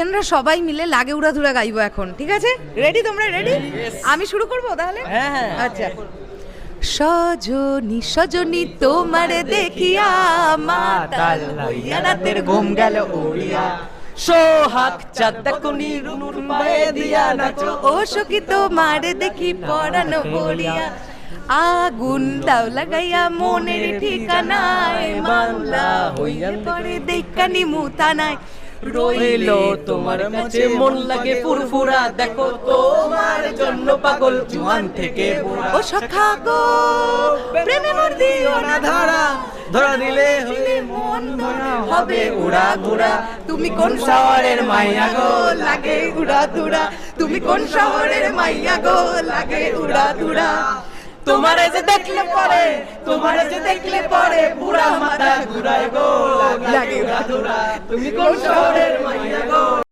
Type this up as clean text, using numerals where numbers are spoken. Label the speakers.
Speaker 1: আমরা সবাই মিলে লাগে উড়াধুরা গাইবো এখন, ঠিক আছে? রেডি? তোমরা রেডি? আমি শুরু করবো তাহলে?
Speaker 2: হ্যাঁ।
Speaker 1: আচ্ছা। সজনী সজনী তোমার দেখিয়া মাতাল হইয়া রাতের ঘুম গেল উড়িয়া,
Speaker 2: সোহাগ চাঁদাকুনি রুনুর পায়ে দিয়া নাচো
Speaker 1: ও সখী তোমার দেখি পরানো পড়িয়া, আগুন দাও লাগাইয়া মনের ঠিকানায় মামলা হইয়া পড়ে দেখানি মুতানায়,
Speaker 2: রইল তোমার কাছে মন লাগে ফুরফুরা, দেখো তোমার জন্য পাগল জুয়ান থেকে বুড়া।
Speaker 1: ও সখা গো প্রেমে মোর দিও না ধরা,
Speaker 2: ধরা দিলে হলে
Speaker 1: মন ভরা হবে উড়া ঘুরা। তুমি কোন শহরের মাইয়া গো লাগে উড়া ধুরা, তুমি কোন শহরের মাইয়া গো লাগে উড়া ধুরা।
Speaker 2: তোমারে যে দেখলে পরে, তোমারে যে দেখলে পরে বুড়া মাথা ঘুরায় গো, লাগে উড়া ধুরা। তুমি কোন শহরের মাইয়া গো।